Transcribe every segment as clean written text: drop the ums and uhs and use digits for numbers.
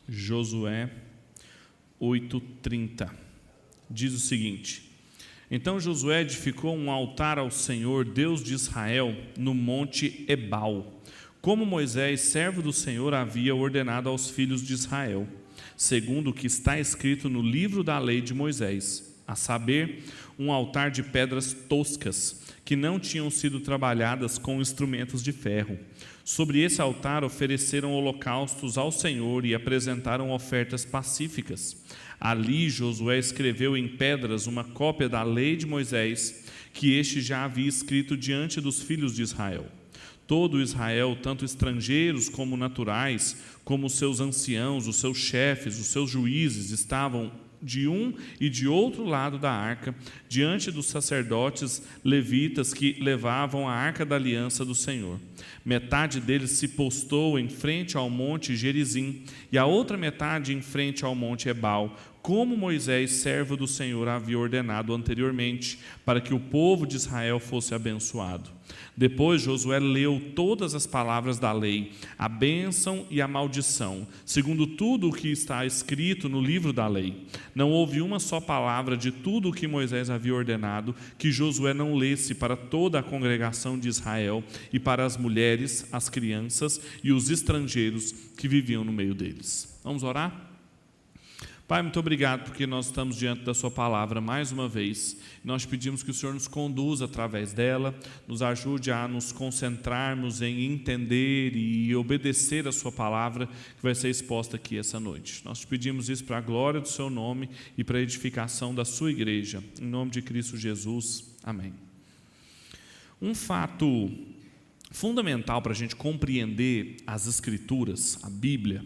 Josué 8:30. Diz o seguinte: Então Josué edificou um altar ao Senhor, Deus de Israel, no monte Ebal, como Moisés, servo do Senhor, havia ordenado aos filhos de Israel, segundo o que está escrito no livro da lei de Moisés, a saber, um altar de pedras toscas, que não tinham sido trabalhadas com instrumentos de ferro. Sobre esse altar ofereceram holocaustos ao Senhor e apresentaram ofertas pacíficas. Ali Josué escreveu em pedras uma cópia da lei de Moisés, que este já havia escrito diante dos filhos de Israel. Todo Israel, tanto estrangeiros como naturais, como os seus anciãos, os seus chefes, os seus juízes, estavam de um e de outro lado da arca, diante dos sacerdotes levitas que levavam a arca da aliança do Senhor. Metade deles se postou em frente ao monte Gerizim, e a outra metade em frente ao monte Ebal, como Moisés, servo do Senhor, havia ordenado anteriormente, para que o povo de Israel fosse abençoado. Depois Josué leu todas as palavras da lei, a bênção e a maldição, segundo tudo o que está escrito no livro da lei. Não houve uma só palavra de tudo o que Moisés havia ordenado que Josué não lesse para toda a congregação de Israel e para as mulheres, as crianças e os estrangeiros que viviam no meio deles. Vamos orar? Pai, muito obrigado porque nós estamos diante da sua palavra mais uma vez. Nós pedimos que o Senhor nos conduza através dela, nos ajude a nos concentrarmos em entender e obedecer a sua palavra que vai ser exposta aqui essa noite. Nós te pedimos isso para a glória do seu nome e para a edificação da sua igreja. Em nome de Cristo Jesus. Amém. Um fato fundamental para a gente compreender as Escrituras, a Bíblia,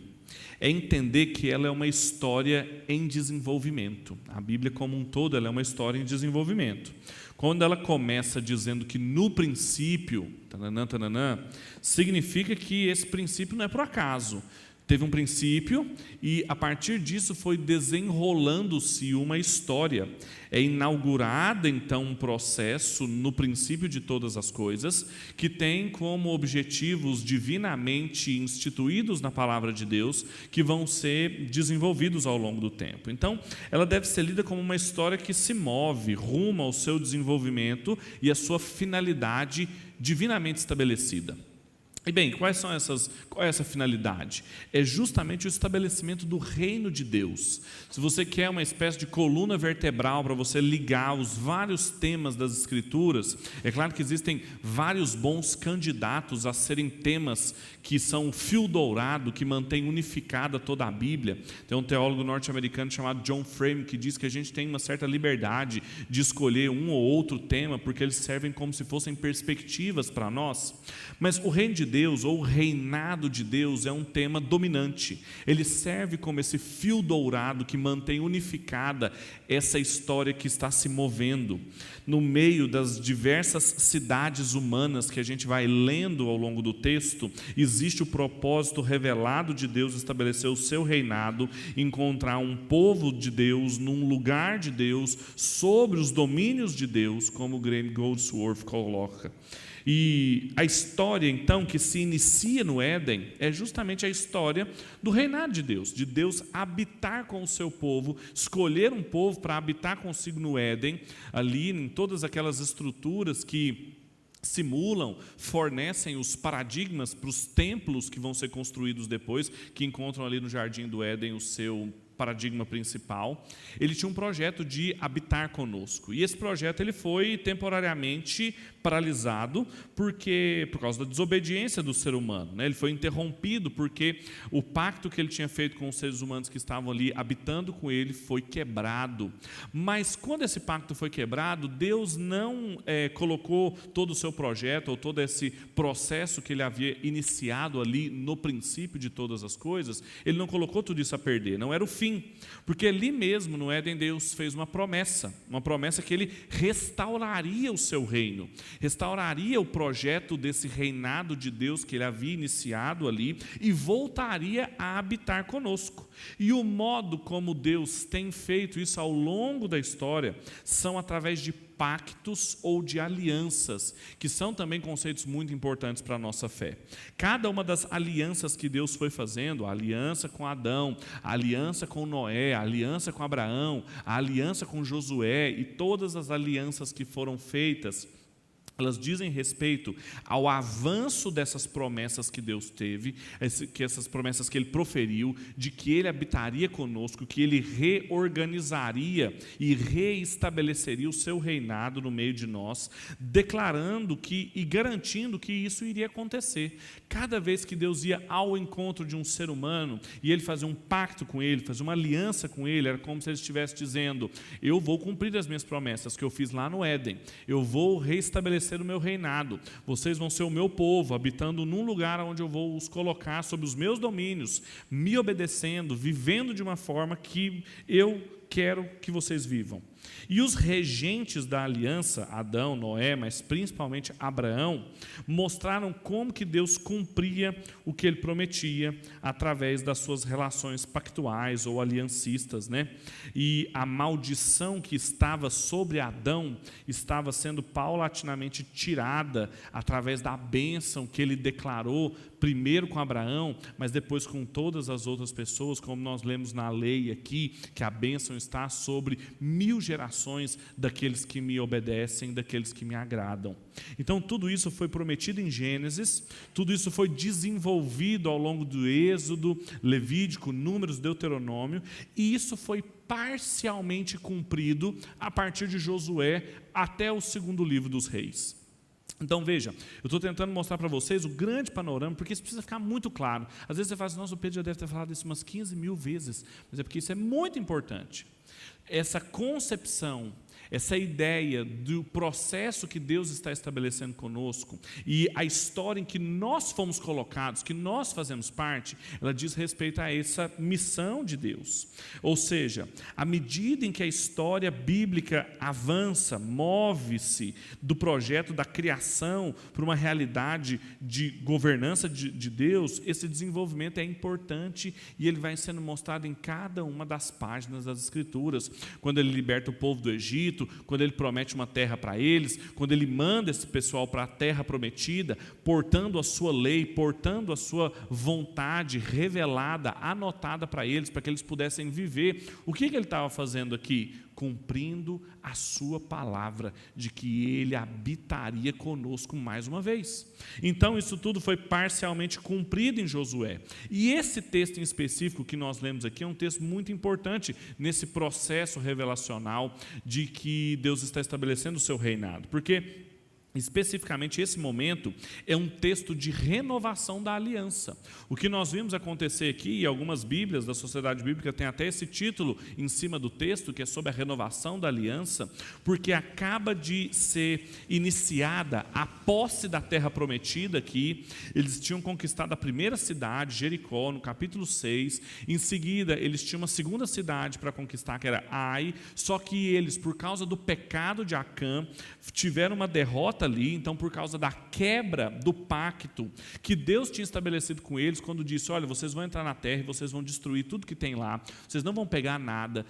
é entender que ela é uma história em desenvolvimento. A Bíblia como um todo, ela é uma história em desenvolvimento. Quando ela começa dizendo que no princípio, tananã, tananã, significa que esse princípio não é por acaso. Teve um princípio e a partir disso foi desenrolando-se uma história. É inaugurada então um processo no princípio de todas as coisas, que tem como objetivos divinamente instituídos na palavra de Deus, que vão ser desenvolvidos ao longo do tempo. Então, ela deve ser lida como uma história que se move rumo ao seu desenvolvimento e à sua finalidade divinamente estabelecida. E bem, qual é essa finalidade? É justamente o estabelecimento do reino de Deus. Se você quer uma espécie de coluna vertebral para você ligar os vários temas das Escrituras, é claro que existem vários bons candidatos a serem temas que são o fio dourado, que mantém unificada toda a Bíblia. Tem um teólogo norte-americano chamado John Frame que diz que a gente tem uma certa liberdade de escolher um ou outro tema, porque eles servem como se fossem perspectivas para nós. Mas o reino de Deus, ou o reinado de Deus, é um tema dominante. Ele serve como esse fio dourado que mantém unificada essa história que está se movendo. No meio das diversas cidades humanas que a gente vai lendo ao longo do texto, existe o propósito revelado de Deus estabelecer o seu reinado, encontrar um povo de Deus num lugar de Deus, sobre os domínios de Deus, como Graham Goldsworth coloca. E a história, então, que se inicia no Éden é justamente a história do reinado de Deus habitar com o seu povo, escolher um povo para habitar consigo no Éden, ali em todas aquelas estruturas que simulam, fornecem os paradigmas para os templos que vão ser construídos depois, que encontram ali no Jardim do Éden o seu paradigma principal. Ele tinha um projeto de habitar conosco, e esse projeto ele foi temporariamente paralisado por causa da desobediência do ser humano, né? Ele foi interrompido porque o pacto que ele tinha feito com os seres humanos que estavam ali habitando com ele foi quebrado. Mas quando esse pacto foi quebrado, Deus não colocou todo o seu projeto ou todo esse processo que ele havia iniciado ali no princípio de todas as coisas, ele não colocou tudo isso a perder, não era o fim, porque ali mesmo no Éden Deus fez uma promessa que ele restauraria o seu reino, restauraria o projeto desse reinado de Deus que ele havia iniciado ali e voltaria a habitar conosco. E o modo como Deus tem feito isso ao longo da história são através de pactos ou de alianças, que são também conceitos muito importantes para a nossa fé. Cada uma das alianças que Deus foi fazendo, a aliança com Adão, a aliança com Noé, a aliança com Abraão, a aliança com Josué e todas as alianças que foram feitas, elas dizem respeito ao avanço dessas promessas que Deus teve, que essas promessas que Ele proferiu, de que Ele habitaria conosco, que Ele reorganizaria e reestabeleceria o seu reinado no meio de nós, declarando e garantindo que isso iria acontecer. Cada vez que Deus ia ao encontro de um ser humano e Ele fazia um pacto com ele, fazia uma aliança com ele, era como se Ele estivesse dizendo: eu vou cumprir as minhas promessas que eu fiz lá no Éden, eu vou reestabelecer o meu reinado, vocês vão ser o meu povo, habitando num lugar onde eu vou os colocar sob os meus domínios, me obedecendo, vivendo de uma forma que eu quero que vocês vivam. E os regentes da aliança, Adão, Noé, mas principalmente Abraão, mostraram como que Deus cumpria o que Ele prometia através das suas relações pactuais ou aliancistas, né? E a maldição que estava sobre Adão estava sendo paulatinamente tirada através da bênção que ele declarou, primeiro com Abraão, mas depois com todas as outras pessoas, como nós lemos na lei aqui, que a bênção está sobre 1000 gerações daqueles que me obedecem, daqueles que me agradam. Então tudo isso foi prometido em Gênesis, tudo isso foi desenvolvido ao longo do Êxodo, Levítico, Números, Deuteronômio, e isso foi parcialmente cumprido a partir de Josué até o segundo livro dos Reis. Então veja, eu estou tentando mostrar para vocês o grande panorama, porque isso precisa ficar muito claro. Às vezes você fala assim: nossa, o Pedro já deve ter falado isso umas 15.000 vezes, mas é porque isso é muito importante. Essa concepção, essa ideia do processo que Deus está estabelecendo conosco e a história em que nós fomos colocados, que nós fazemos parte, ela diz respeito a essa missão de Deus. Ou seja, à medida em que a história bíblica avança, move-se do projeto da criação para uma realidade de governança de Deus, esse desenvolvimento é importante e ele vai sendo mostrado em cada uma das páginas das Escrituras. Quando Ele liberta o povo do Egito, quando Ele promete uma terra para eles, quando Ele manda esse pessoal para a terra prometida, portando a sua lei, portando a sua vontade revelada, anotada para eles, para que eles pudessem viver. O que Ele estava fazendo aqui? Cumprindo a sua palavra de que Ele habitaria conosco mais uma vez. Então isso tudo foi parcialmente cumprido em Josué. E esse texto em específico que nós lemos aqui é um texto muito importante nesse processo revelacional de que Deus está estabelecendo o seu reinado. Porque especificamente esse momento é um texto de renovação da aliança. O que nós vimos acontecer aqui, e algumas bíblias da Sociedade Bíblica têm até esse título em cima do texto, que é sobre a renovação da aliança, porque acaba de ser iniciada a posse da terra prometida aqui. Eles tinham conquistado a primeira cidade, Jericó, no capítulo 6, em seguida eles tinham uma segunda cidade para conquistar, que era Ai, só que eles, por causa do pecado de Acã, tiveram uma derrota ali. Então, por causa da quebra do pacto que Deus tinha estabelecido com eles, quando disse: olha, vocês vão entrar na terra e vocês vão destruir tudo que tem lá, vocês não vão pegar nada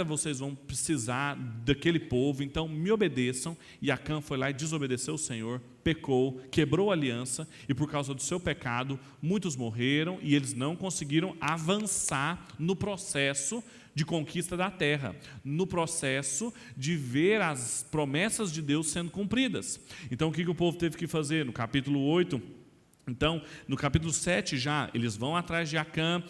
vocês vão precisar daquele povo, então me obedeçam. E Acã foi lá e desobedeceu o Senhor, pecou, quebrou a aliança, e por causa do seu pecado, muitos morreram e eles não conseguiram avançar no processo de conquista da terra, no processo de ver as promessas de Deus sendo cumpridas. Então o que o povo teve que fazer? No capítulo 8, então, no capítulo 7 já, eles vão atrás de Acã,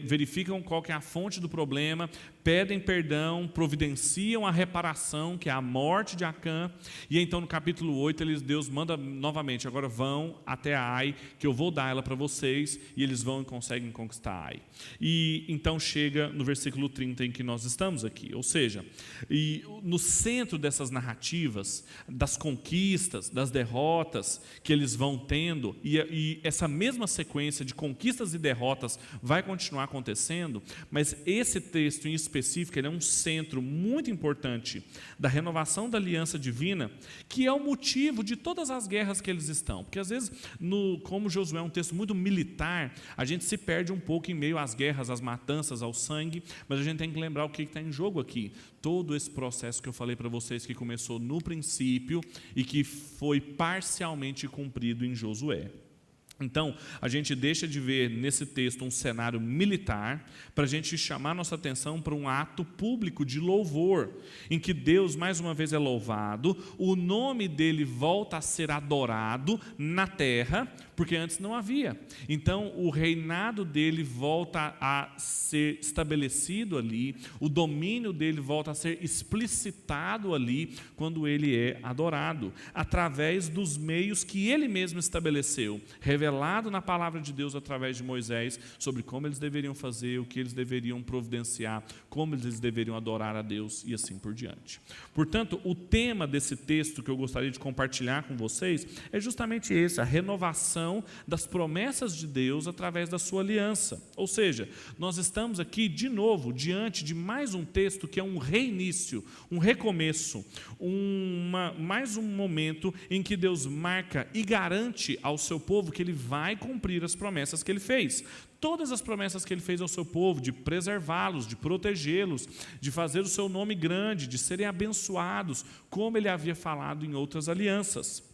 verificam qual que é a fonte do problema, pedem perdão, providenciam a reparação, que é a morte de Acã, e então no capítulo 8 Deus manda novamente: agora vão até Ai, que eu vou dar ela para vocês, e eles vão e conseguem conquistar Ai. E então chega no versículo 30 em que nós estamos aqui, ou seja, e no centro dessas narrativas, das conquistas, das derrotas que eles vão tendo, e e essa mesma sequência de conquistas e derrotas vai continuar acontecendo, mas esse texto em específico ele é um centro muito importante da renovação da aliança divina, que é o motivo de todas as guerras que eles estão. Porque às vezes, como Josué é um texto muito militar, a gente se perde um pouco em meio às guerras, às matanças, ao sangue, mas a gente tem que lembrar o que está em jogo aqui. Todo esse processo que eu falei para vocês que começou no princípio e que foi parcialmente cumprido em Josué. Então, a gente deixa de ver nesse texto um cenário militar para a gente chamar nossa atenção para um ato público de louvor, em que Deus mais uma vez é louvado, o nome dele volta a ser adorado na terra, porque antes não havia. Então, o reinado dele volta a ser estabelecido ali, o domínio dele volta a ser explicitado ali, quando ele é adorado, através dos meios que ele mesmo estabeleceu, revelado na palavra de Deus através de Moisés, sobre como eles deveriam fazer, o que eles deveriam providenciar, como eles deveriam adorar a Deus e assim por diante. Portanto, o tema desse texto que eu gostaria de compartilhar com vocês é justamente esse, a renovação das promessas de Deus através da sua aliança. Ou seja, nós estamos aqui de novo diante de mais um texto que é um reinício, um recomeço, mais um momento em que Deus marca e garante ao seu povo que ele vai cumprir as promessas que ele fez. Todas as promessas que ele fez ao seu povo, de preservá-los, de protegê-los, de fazer o seu nome grande, de serem abençoados, como ele havia falado em outras alianças.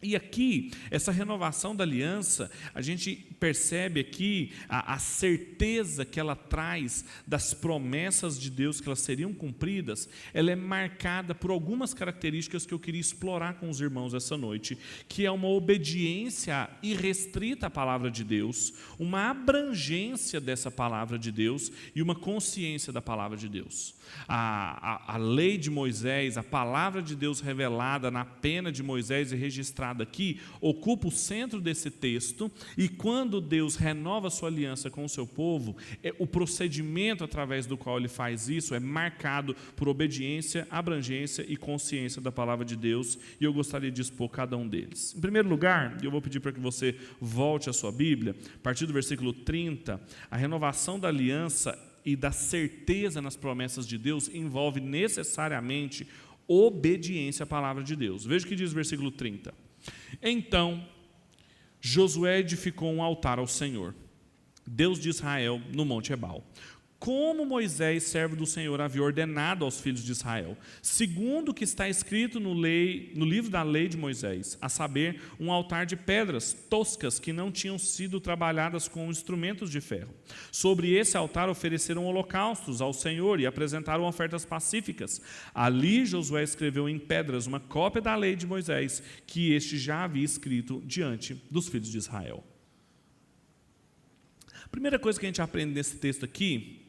E aqui, essa renovação da aliança, a gente percebe aqui a certeza que ela traz das promessas de Deus, que elas seriam cumpridas, ela é marcada por algumas características que eu queria explorar com os irmãos essa noite, que é uma obediência irrestrita à palavra de Deus, uma abrangência dessa palavra de Deus e uma consciência da palavra de Deus. A lei de Moisés, a palavra de Deus revelada na pena de Moisés e registrada aqui, ocupa o centro desse texto, e quando Deus renova a sua aliança com o seu povo, o procedimento através do qual ele faz isso é marcado por obediência, abrangência e consciência da palavra de Deus, e eu gostaria de expor cada um deles. Em primeiro lugar, eu vou pedir para que você volte à sua Bíblia, a partir do versículo 30, a renovação da aliança e da certeza nas promessas de Deus envolve necessariamente obediência à palavra de Deus. Veja o que diz o versículo 30. Então, Josué edificou um altar ao Senhor, Deus de Israel, no Monte Ebal, como Moisés, servo do Senhor, havia ordenado aos filhos de Israel, segundo o que está escrito no livro da lei de Moisés, a saber, um altar de pedras toscas que não tinham sido trabalhadas com instrumentos de ferro. Sobre esse altar ofereceram holocaustos ao Senhor e apresentaram ofertas pacíficas. Ali Josué escreveu em pedras uma cópia da lei de Moisés, que este já havia escrito diante dos filhos de Israel. A primeira coisa que a gente aprende nesse texto aqui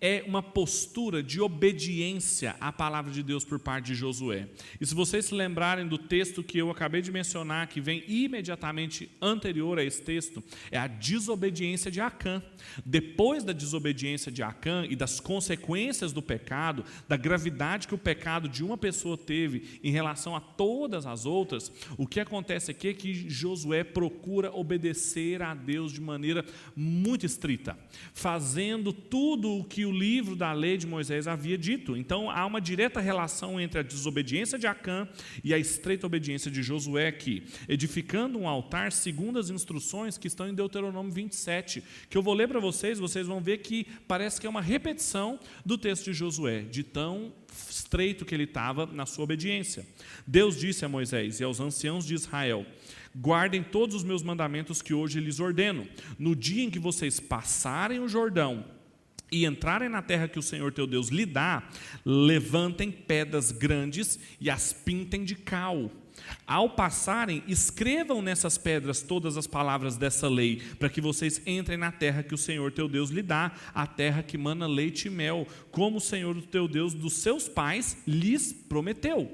é uma postura de obediência à palavra de Deus por parte de Josué. E se vocês se lembrarem do texto que eu acabei de mencionar, que vem imediatamente anterior a esse texto, é a desobediência de Acã. Depois da desobediência de Acã e das consequências do pecado, da gravidade que o pecado de uma pessoa teve em relação a todas as outras, o que acontece aqui é que Josué procura obedecer a Deus de maneira muito estrita, fazendo tudo o que o livro da lei de Moisés havia dito. Então há uma direta relação entre a desobediência de Acã e a estreita obediência de Josué aqui, edificando um altar segundo as instruções que estão em Deuteronômio 27, que eu vou ler para vocês vão ver que parece que é uma repetição do texto de Josué, de tão estreito que ele estava na sua obediência. Deus disse a Moisés e aos anciãos de Israel: guardem todos os meus mandamentos que hoje lhes ordeno. No dia em que vocês passarem o Jordão e entrarem na terra que o Senhor teu Deus lhe dá, levantem pedras grandes e as pintem de cal. Ao passarem, escrevam nessas pedras todas as palavras dessa lei, para que vocês entrem na terra que o Senhor teu Deus lhe dá, a terra que mana leite e mel, como o Senhor teu Deus dos seus pais lhes prometeu.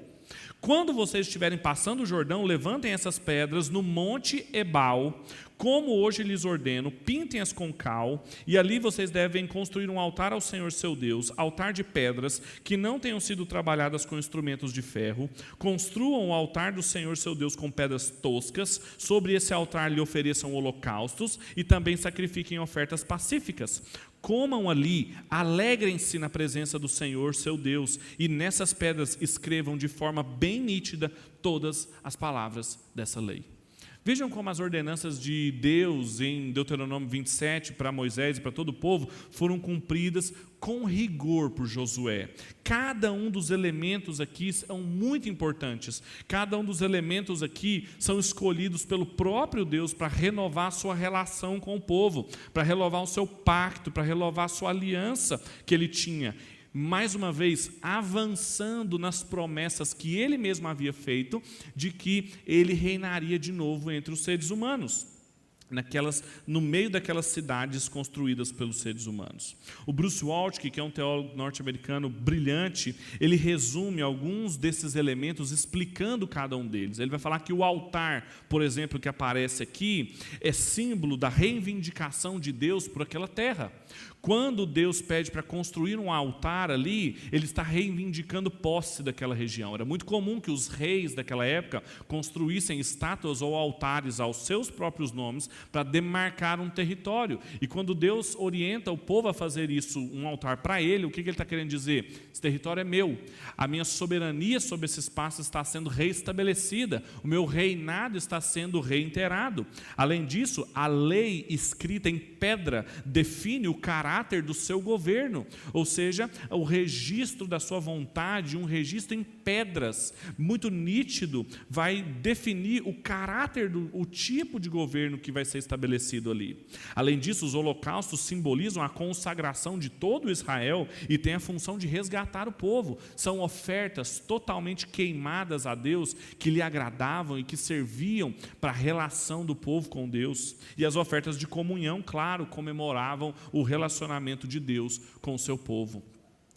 Quando vocês estiverem passando o Jordão, levantem essas pedras no monte Ebal, como hoje lhes ordeno, pintem-as com cal, e ali vocês devem construir um altar ao Senhor seu Deus, altar de pedras que não tenham sido trabalhadas com instrumentos de ferro. Construam o altar do Senhor seu Deus com pedras toscas, sobre esse altar lhe ofereçam holocaustos e também sacrifiquem ofertas pacíficas. Comam ali, alegrem-se na presença do Senhor seu Deus, e nessas pedras escrevam de forma bem nítida todas as palavras dessa lei. Vejam como as ordenanças de Deus em Deuteronômio 27 para Moisés e para todo o povo foram cumpridas com rigor por Josué. Cada um dos elementos aqui são muito importantes. Cada um dos elementos aqui são escolhidos pelo próprio Deus para renovar a sua relação com o povo, para renovar o seu pacto, para renovar a sua aliança que ele tinha. Mais uma vez, avançando nas promessas que ele mesmo havia feito, de que ele reinaria de novo entre os seres humanos, no meio daquelas cidades construídas pelos seres humanos. O Bruce Waltke, que é um teólogo norte-americano brilhante, ele resume alguns desses elementos explicando cada um deles. Ele vai falar que o altar, por exemplo, que aparece aqui, é símbolo da reivindicação de Deus por aquela terra. Quando Deus pede para construir um altar ali, ele está reivindicando posse daquela região. Era muito comum que os reis daquela época construíssem estátuas ou altares aos seus próprios nomes para demarcar um território. E quando Deus orienta o povo a fazer isso, um altar para ele, o que ele está querendo dizer? Esse território é meu, a minha soberania sobre esse espaço está sendo reestabelecida, o meu reinado está sendo reiterado. Além disso, a lei escrita em pedra define o caráter do seu governo, ou seja, o registro da sua vontade, um registro em pedras, muito nítido, vai definir o caráter, o tipo de governo que vai ser estabelecido ali. Além disso, os holocaustos simbolizam a consagração de todo Israel e têm a função de resgatar o povo. São ofertas totalmente queimadas a Deus, que lhe agradavam e que serviam para a relação do povo com Deus. E as ofertas de comunhão, claro, comemoravam o relacionamento de Deus com o seu povo.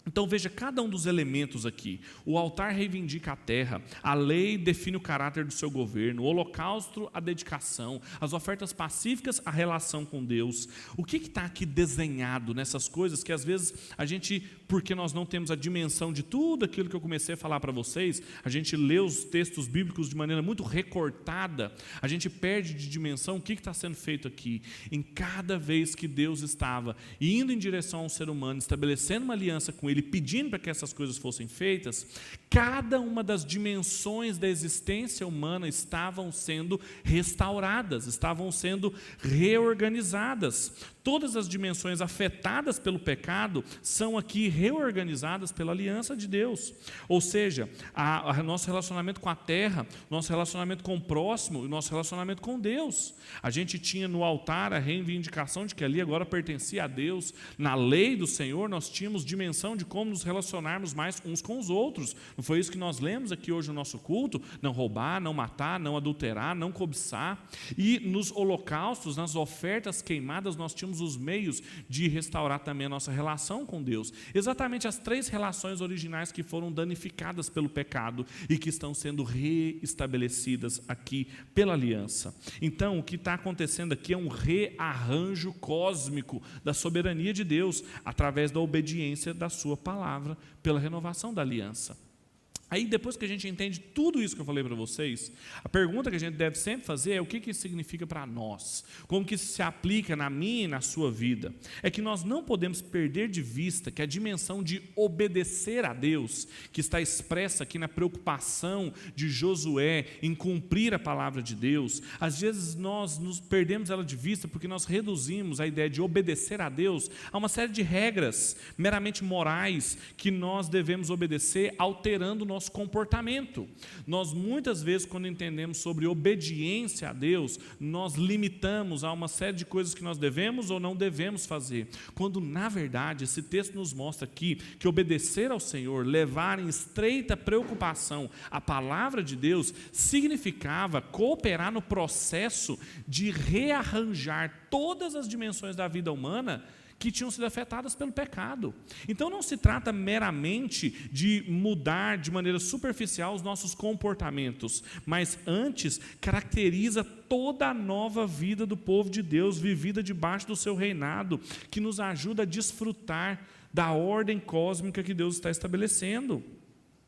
Então veja cada um dos elementos aqui. O altar reivindica a terra, a lei define o caráter do seu governo, o holocausto, a dedicação, as ofertas pacíficas, a relação com Deus. O que está aqui desenhado nessas coisas que às vezes a gente, porque nós não temos a dimensão de tudo aquilo que eu comecei a falar para vocês, a gente lê os textos bíblicos de maneira muito recortada, a gente perde de dimensão o que está sendo feito aqui. Em cada vez que Deus estava indo em direção ao ser humano, estabelecendo uma aliança com ele, pedindo para que essas coisas fossem feitas, cada uma das dimensões da existência humana estavam sendo restauradas, estavam sendo reorganizadas. Todas as dimensões afetadas pelo pecado são aqui reorganizadas pela aliança de Deus. Ou seja, nosso relacionamento com a terra, nosso relacionamento com o próximo e nosso relacionamento com Deus. A gente tinha no altar a reivindicação de que ali agora pertencia a Deus. Na lei do Senhor nós tínhamos dimensão de como nos relacionarmos mais uns com os outros. Não foi isso que nós lemos aqui hoje no nosso culto? Não roubar, não matar, não adulterar, não cobiçar. E nos holocaustos, nas ofertas queimadas, nós tínhamos os meios de restaurar também a nossa relação com Deus. Exatamente as 3 relações originais que foram danificadas pelo pecado e que estão sendo reestabelecidas aqui pela aliança. Então, o que está acontecendo aqui é um rearranjo cósmico da soberania de Deus através da obediência da sua palavra pela renovação da aliança. Aí, depois que a gente entende tudo isso que eu falei para vocês, a pergunta que a gente deve sempre fazer é o que isso significa para nós, como que isso se aplica na minha e na sua vida. É que nós não podemos perder de vista que a dimensão de obedecer a Deus, que está expressa aqui na preocupação de Josué em cumprir a palavra de Deus, às vezes nós nos perdemos ela de vista porque nós reduzimos a ideia de obedecer a Deus a uma série de regras meramente morais que nós devemos obedecer alterando o nosso comportamento. Nós muitas vezes, quando entendemos sobre obediência a Deus, nós limitamos a uma série de coisas que nós devemos ou não devemos fazer, quando na verdade esse texto nos mostra aqui que obedecer ao Senhor, levar em estreita preocupação a palavra de Deus, significava cooperar no processo de rearranjar todas as dimensões da vida humana que tinham sido afetadas pelo pecado. Então não se trata meramente de mudar de maneira superficial os nossos comportamentos, mas antes caracteriza toda a nova vida do povo de Deus, vivida debaixo do seu reinado, que nos ajuda a desfrutar da ordem cósmica que Deus está estabelecendo.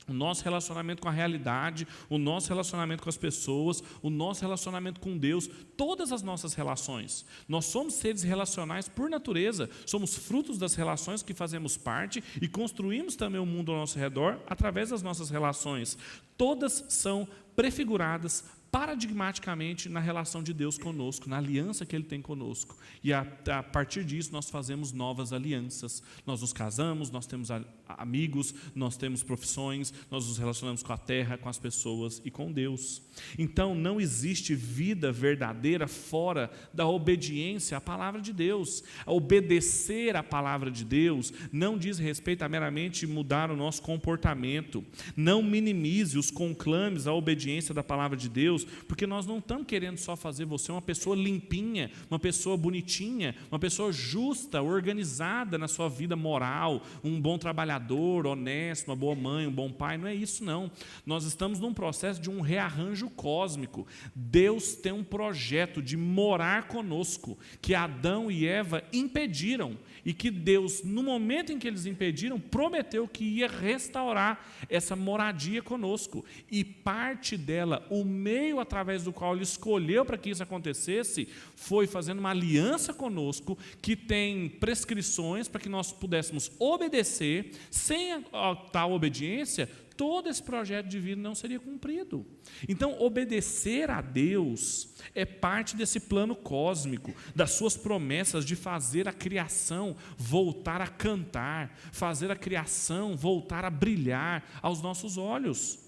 O nosso relacionamento com a realidade, o nosso relacionamento com as pessoas, o nosso relacionamento com Deus, todas as nossas relações. Nós somos seres relacionais por natureza, somos frutos das relações que fazemos parte e construímos também o mundo ao nosso redor através das nossas relações. Todas são prefiguradas paradigmaticamente na relação de Deus conosco, na aliança que Ele tem conosco. E a partir disso nós fazemos novas alianças. Nós nos casamos, nós temos amigos, nós temos profissões, nós nos relacionamos com a terra, com as pessoas e com Deus. Então não existe vida verdadeira fora da obediência à palavra de Deus. Obedecer à palavra de Deus não diz respeito a meramente mudar o nosso comportamento. Não minimize os conclames à obediência da palavra de Deus, porque nós não estamos querendo só fazer você uma pessoa limpinha, uma pessoa bonitinha, uma pessoa justa, organizada na sua vida moral, um bom trabalhador, honesto, uma boa mãe, um bom pai. Não é isso não. Nós estamos num processo de um rearranjo cósmico. Deus tem um projeto de morar conosco, que Adão e Eva impediram, e que Deus, no momento em que eles impediram, prometeu que ia restaurar essa moradia conosco, e parte dela, o meio através do qual Ele escolheu para que isso acontecesse, foi fazendo uma aliança conosco, que tem prescrições para que nós pudéssemos obedecer. Sem a tal obediência, todo esse projeto divino não seria cumprido. Então, obedecer a Deus é parte desse plano cósmico, das suas promessas de fazer a criação voltar a cantar, fazer a criação voltar a brilhar aos nossos olhos.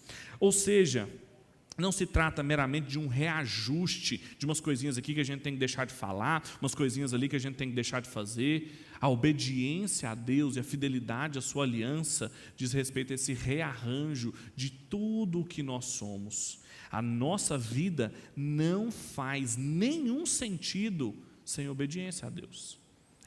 Ou seja, não se trata meramente de um reajuste, de umas coisinhas aqui que a gente tem que deixar de falar, umas coisinhas ali que a gente tem que deixar de fazer. A obediência a Deus e a fidelidade à sua aliança diz respeito a esse rearranjo de tudo o que nós somos. A nossa vida não faz nenhum sentido sem obediência a Deus.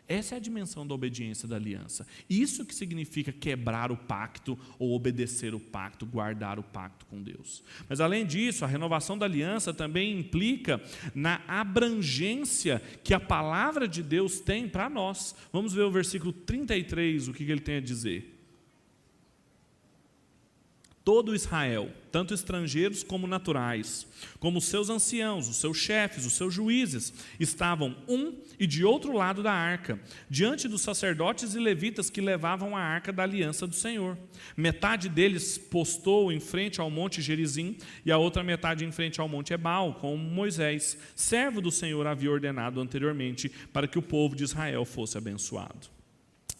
Essa é a dimensão da obediência da aliança. Isso que significa quebrar o pacto ou obedecer o pacto, guardar o pacto com Deus. Mas além disso, a renovação da aliança também implica na abrangência que a palavra de Deus tem para nós. Vamos ver o versículo 33, o que ele tem a dizer. Todo Israel, tanto estrangeiros como naturais, como os seus anciãos, os seus chefes, os seus juízes, estavam um e de outro lado da arca, diante dos sacerdotes e levitas que levavam a arca da aliança do Senhor. Metade deles postou em frente ao monte Gerizim e a outra metade em frente ao monte Ebal, como Moisés, servo do Senhor, havia ordenado anteriormente para que o povo de Israel fosse abençoado.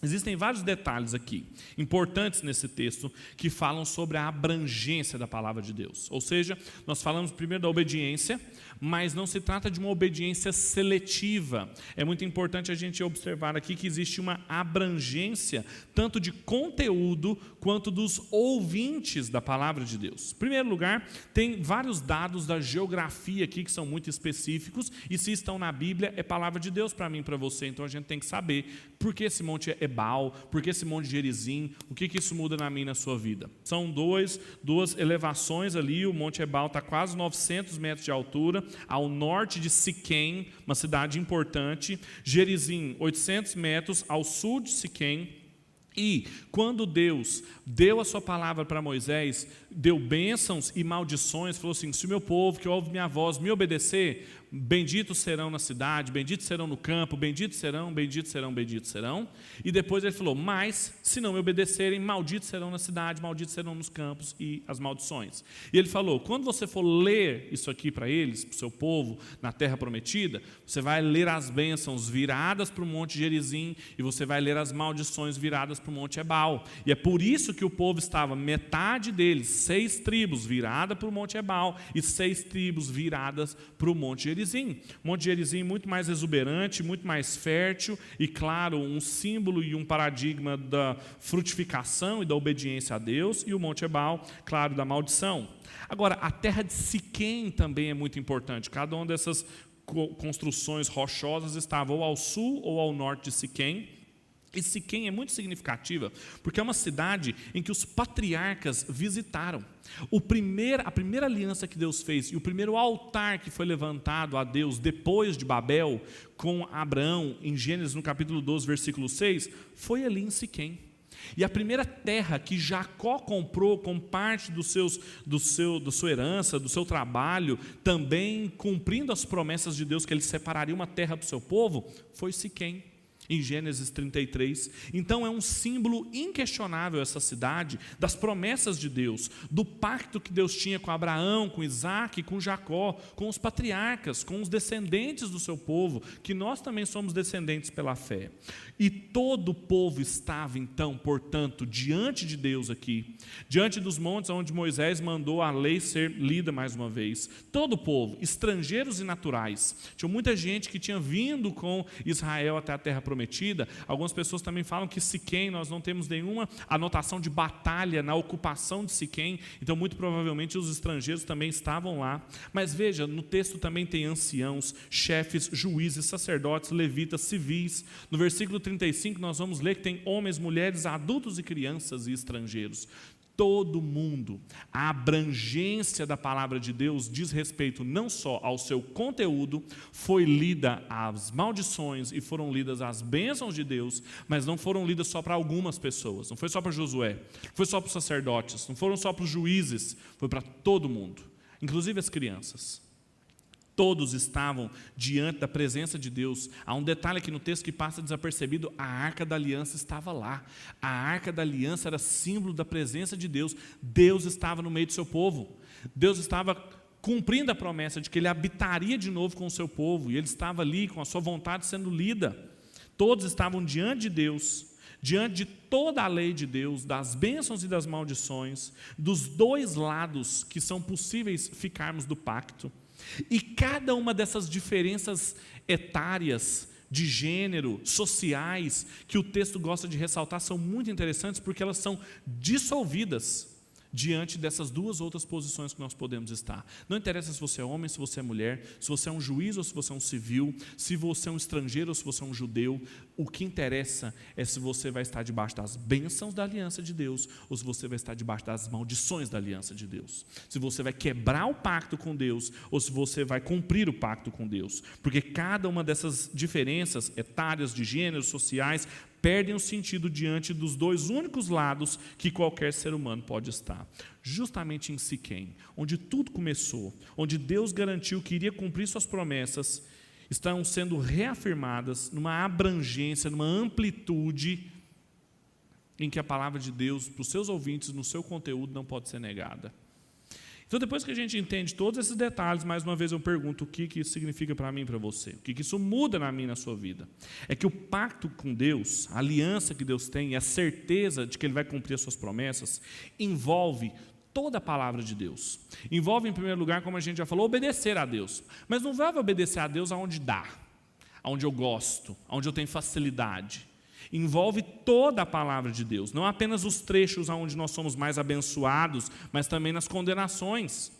Existem vários detalhes aqui, importantes nesse texto, que falam sobre a abrangência da palavra de Deus. Ou seja, nós falamos primeiro da obediência, mas não se trata de uma obediência seletiva. É muito importante a gente observar aqui que existe uma abrangência, tanto de conteúdo, quanto dos ouvintes da palavra de Deus. Em primeiro lugar, tem vários dados da geografia aqui, que são muito específicos, e se estão na Bíblia, é palavra de Deus para mim e para você. Então a gente tem que saber por que esse monte é Ebal, por que esse monte de Gerizim, o que isso muda na minha e na sua vida. São duas elevações ali. O monte Ebal está quase 900 metros de altura, ao norte de Siquém, uma cidade importante. Gerizim, 800 metros ao sul de Siquém. E quando Deus deu a sua palavra para Moisés, deu bênçãos e maldições, falou assim: se o meu povo que ouve minha voz me obedecer, benditos serão na cidade, benditos serão no campo, benditos serão, benditos serão, benditos serão. E depois ele falou: mas se não me obedecerem, malditos serão na cidade, malditos serão nos campos, e as maldições. E ele falou: quando você for ler isso aqui para eles, para o seu povo, na terra prometida, você vai ler as bênçãos viradas para o monte Gerizim, e você vai ler as maldições viradas para o monte Ebal. E é por isso que o povo estava, metade deles, 6 tribos viradas para o monte Ebal, e 6 tribos viradas para o monte Gerizim. Monte Gerizim muito mais exuberante, muito mais fértil e, claro, um símbolo e um paradigma da frutificação e da obediência a Deus, e o Monte Ebal, claro, da maldição. Agora, a terra de Siquém também é muito importante. Cada uma dessas construções rochosas estava ou ao sul ou ao norte de Siquém. E Siquém é muito significativa, porque é uma cidade em que os patriarcas visitaram. A primeira aliança que Deus fez e o primeiro altar que foi levantado a Deus depois de Babel, com Abraão, em Gênesis no capítulo 12, versículo 6, foi ali em Siquém. E a primeira terra que Jacó comprou com parte da sua herança, do seu trabalho, também cumprindo as promessas de Deus que ele separaria uma terra para o seu povo, foi Siquém, em Gênesis 33. Então é um símbolo inquestionável essa cidade, das promessas de Deus, do pacto que Deus tinha com Abraão, com Isaac, com Jacó, com os patriarcas, com os descendentes do seu povo, que nós também somos descendentes pela fé. E todo o povo estava então, portanto, diante de Deus aqui, diante dos montes onde Moisés mandou a lei ser lida mais uma vez. Todo o povo, estrangeiros e naturais. Tinha muita gente que tinha vindo com Israel até a terra prometida. Algumas pessoas também falam que Siquém, nós não temos nenhuma anotação de batalha na ocupação de Siquém, então muito provavelmente os estrangeiros também estavam lá. Mas veja, no texto também tem anciãos, chefes, juízes, sacerdotes, levitas, civis. No versículo 35 nós vamos ler que tem homens, mulheres, adultos e crianças e estrangeiros. Todo mundo. A abrangência da palavra de Deus diz respeito não só ao seu conteúdo, foi lida as maldições e foram lidas as bênçãos de Deus, mas não foram lidas só para algumas pessoas, não foi só para Josué, não foi só para os sacerdotes, não foram só para os juízes, foi para todo mundo, inclusive as crianças. Todos estavam diante da presença de Deus. Há um detalhe aqui no texto que passa desapercebido: a Arca da Aliança estava lá. A Arca da Aliança era símbolo da presença de Deus. Deus estava no meio do seu povo. Deus estava cumprindo a promessa de que Ele habitaria de novo com o seu povo, e Ele estava ali com a sua vontade sendo lida. Todos estavam diante de Deus, diante de toda a lei de Deus, das bênçãos e das maldições, dos dois lados que são possíveis ficarmos do pacto. E cada uma dessas diferenças etárias, de gênero, sociais, que o texto gosta de ressaltar, são muito interessantes porque elas são dissolvidas diante dessas duas outras posições que nós podemos estar. Não interessa se você é homem, se você é mulher, se você é um juiz ou se você é um civil, se você é um estrangeiro ou se você é um judeu. O que interessa é se você vai estar debaixo das bênçãos da aliança de Deus ou se você vai estar debaixo das maldições da aliança de Deus. Se você vai quebrar o pacto com Deus ou se você vai cumprir o pacto com Deus. Porque cada uma dessas diferenças etárias, de gêneros, sociais, perdem o sentido diante dos dois únicos lados que qualquer ser humano pode estar. Justamente em Siquém, onde tudo começou, onde Deus garantiu que iria cumprir suas promessas, estão sendo reafirmadas numa abrangência, numa amplitude em que a palavra de Deus, para os seus ouvintes, no seu conteúdo, não pode ser negada. Então, depois que a gente entende todos esses detalhes, mais uma vez eu pergunto o que isso significa para mim e para você. O que isso muda na minha e na sua vida. É que o pacto com Deus, a aliança que Deus tem, a certeza de que Ele vai cumprir as suas promessas, envolve toda a palavra de Deus. Envolve, em primeiro lugar, como a gente já falou, obedecer a Deus. Mas não vai obedecer a Deus aonde dá, aonde eu gosto, aonde eu tenho facilidade. Envolve toda a palavra de Deus, não apenas os trechos onde nós somos mais abençoados, mas também nas condenações.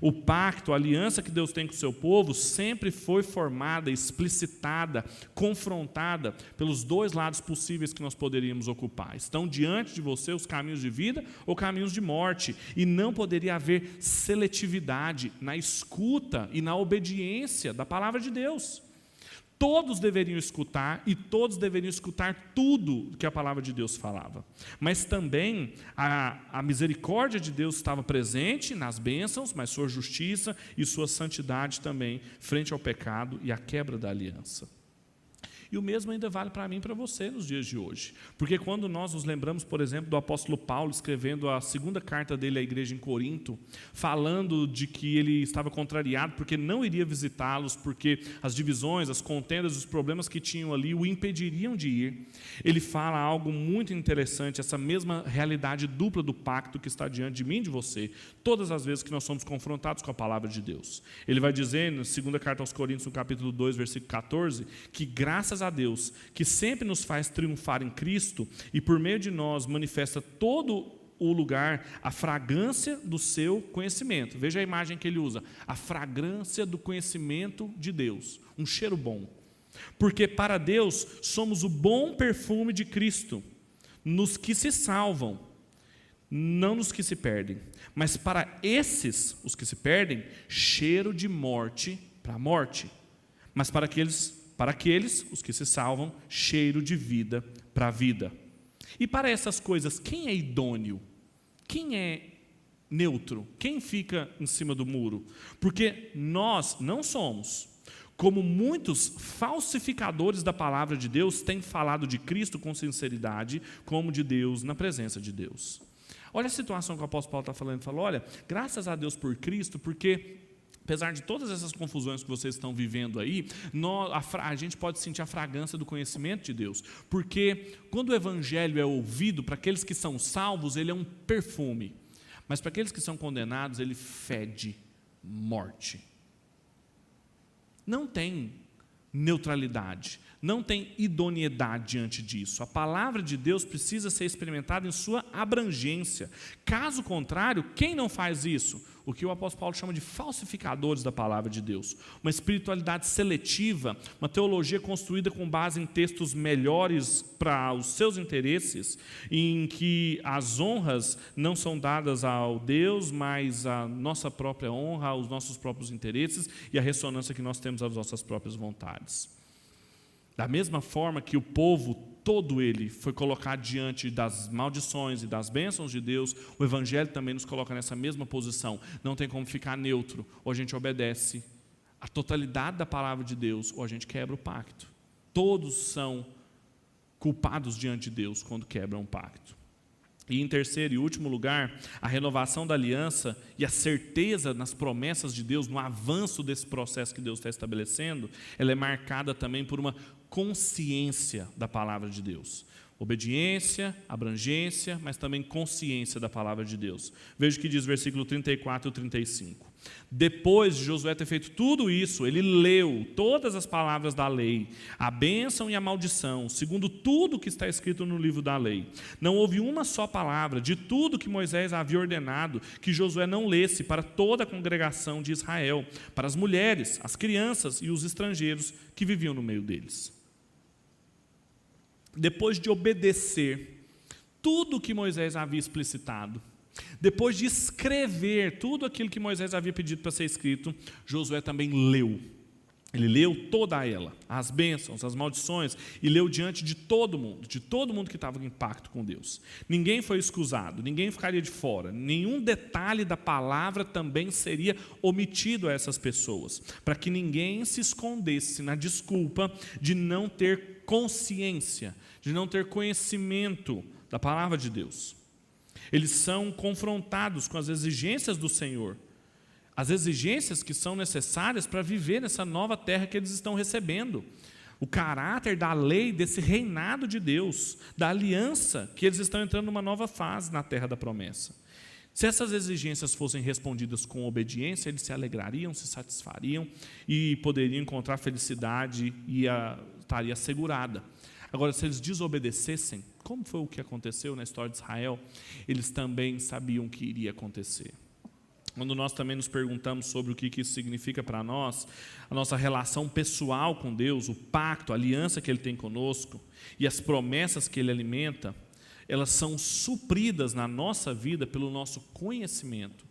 O pacto, a aliança que Deus tem com o seu povo sempre foi formada, explicitada, confrontada pelos dois lados possíveis que nós poderíamos ocupar. Estão diante de você os caminhos de vida ou caminhos de morte, e não poderia haver seletividade na escuta e na obediência da palavra de Deus. Todos deveriam escutar e todos deveriam escutar tudo que a palavra de Deus falava. Mas também a misericórdia de Deus estava presente nas bênçãos, mas sua justiça e sua santidade também frente ao pecado e à quebra da aliança. E o mesmo ainda vale para mim e para você nos dias de hoje. Porque quando nós nos lembramos, por exemplo, do apóstolo Paulo escrevendo a segunda carta dele à igreja em Corinto, falando de que ele estava contrariado porque não iria visitá-los, porque as divisões, as contendas, os problemas que tinham ali o impediriam de ir. Ele fala algo muito interessante, essa mesma realidade dupla do pacto que está diante de mim e de você, todas as vezes que nós somos confrontados com a palavra de Deus. Ele vai dizer, na segunda carta aos Coríntios, no capítulo 2, versículo 14, que graças a Deus, que sempre nos faz triunfar em Cristo e por meio de nós manifesta todo o lugar, a fragrância do seu conhecimento. Veja a imagem que ele usa, a fragrância do conhecimento de Deus, um cheiro bom. Porque para Deus somos o bom perfume de Cristo, nos que se salvam, não nos que se perdem. Mas para esses, os que se perdem, cheiro de morte para a morte. Mas para aqueles, os que se salvam, cheiro de vida para a vida. E para essas coisas, quem é idôneo? Quem é neutro? Quem fica em cima do muro? Porque nós não somos, como muitos falsificadores da palavra de Deus têm falado de Cristo com sinceridade, como de Deus na presença de Deus. Olha a situação que o apóstolo Paulo está falando. Ele falou, olha, graças a Deus por Cristo, porque apesar de todas essas confusões que vocês estão vivendo aí, a gente pode sentir a fragrância do conhecimento de Deus. Porque quando o evangelho é ouvido, para aqueles que são salvos, ele é um perfume. Mas para aqueles que são condenados, ele fede morte. Não tem neutralidade, não tem idoneidade diante disso. A palavra de Deus precisa ser experimentada em sua abrangência. Caso contrário, quem não faz isso? O que o apóstolo Paulo chama de falsificadores da palavra de Deus. Uma espiritualidade seletiva, uma teologia construída com base em textos melhores para os seus interesses, em que as honras não são dadas ao Deus, mas a nossa própria honra, aos nossos próprios interesses e a ressonância que nós temos às nossas próprias vontades. Da mesma forma que o povo, todo ele, foi colocado diante das maldições e das bênçãos de Deus, o Evangelho também nos coloca nessa mesma posição. Não tem como ficar neutro. Ou a gente obedece a totalidade da palavra de Deus, ou a gente quebra o pacto. Todos são culpados diante de Deus quando quebram o pacto. E em terceiro e último lugar, a renovação da aliança e a certeza nas promessas de Deus, no avanço desse processo que Deus está estabelecendo, ela é marcada também por uma consciência da palavra de Deus. Obediência, abrangência, mas também consciência da palavra de Deus. Veja o que diz versículo 34 e 35. Depois de Josué ter feito tudo isso, ele leu todas as palavras da lei, a bênção e a maldição, segundo tudo que está escrito no livro da lei. Não houve uma só palavra de tudo que Moisés havia ordenado que Josué não lesse para toda a congregação de Israel, para as mulheres, as crianças e os estrangeiros que viviam no meio deles. Depois de obedecer tudo o que Moisés havia explicitado, depois de escrever tudo aquilo que Moisés havia pedido para ser escrito, Josué também leu. Ele leu toda ela, as bênçãos, as maldições, e leu diante de todo mundo que estava em pacto com Deus. Ninguém foi excusado, ninguém ficaria de fora, nenhum detalhe da palavra também seria omitido a essas pessoas, para que ninguém se escondesse na desculpa de não ter consciência, de não ter conhecimento da palavra de Deus. Eles são confrontados com as exigências do Senhor, as exigências que são necessárias para viver nessa nova terra que eles estão recebendo. O caráter da lei, desse reinado de Deus, da aliança, que eles estão entrando numa nova fase na terra da promessa. Se essas exigências fossem respondidas com obediência, eles se alegrariam, se satisfariam e poderiam encontrar felicidade e estaria assegurada. Agora, se eles desobedecessem, como foi o que aconteceu na história de Israel, eles também sabiam o que iria acontecer. Quando nós também nos perguntamos sobre o que isso significa para nós, a nossa relação pessoal com Deus, o pacto, a aliança que Ele tem conosco e as promessas que Ele alimenta, elas são supridas na nossa vida pelo nosso conhecimento,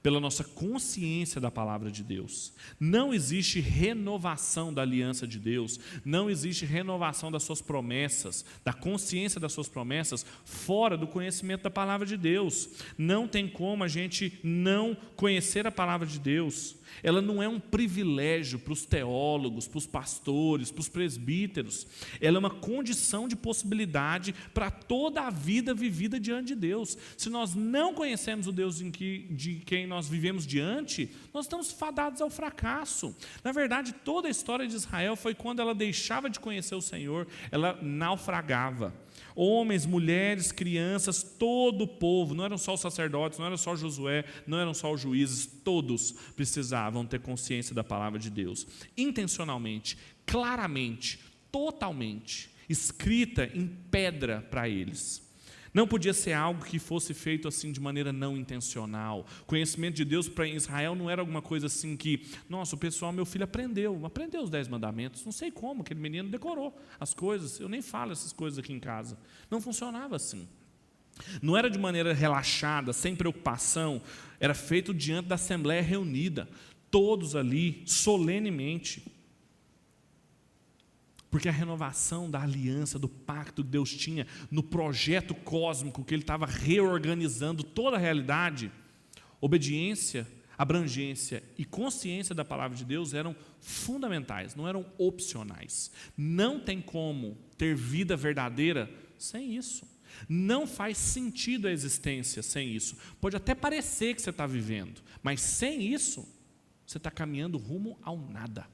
pela nossa consciência da palavra de Deus. Não existe renovação da aliança de Deus, não existe renovação das suas promessas, da consciência das suas promessas, fora do conhecimento da palavra de Deus. Não tem como a gente não conhecer a palavra de Deus. Ela não é um privilégio para os teólogos, para os pastores, para os presbíteros. Ela é uma condição de possibilidade para toda a vida vivida diante de Deus. Se nós não conhecemos o Deus de quem nós vivemos diante, nós estamos fadados ao fracasso. Na verdade, toda a história de Israel foi quando ela deixava de conhecer o Senhor, ela naufragava. Homens, mulheres, crianças, todo o povo, não eram só os sacerdotes, não era só Josué, não eram só os juízes, todos precisavam ter consciência da palavra de Deus, intencionalmente, claramente, totalmente, escrita em pedra para eles. Não podia ser algo que fosse feito assim de maneira não intencional. O conhecimento de Deus para Israel não era alguma coisa assim que, nossa, o pessoal, meu filho aprendeu os 10 mandamentos, não sei como, aquele menino decorou as coisas, eu nem falo essas coisas aqui em casa. Não funcionava assim. Não era de maneira relaxada, sem preocupação, era feito diante da assembleia reunida, todos ali, solenemente. Porque a renovação da aliança, do pacto que Deus tinha no projeto cósmico, que Ele estava reorganizando toda a realidade, obediência, abrangência e consciência da palavra de Deus eram fundamentais, não eram opcionais. Não tem como ter vida verdadeira sem isso. Não faz sentido a existência sem isso. Pode até parecer que você está vivendo, mas sem isso, você está caminhando rumo ao nada.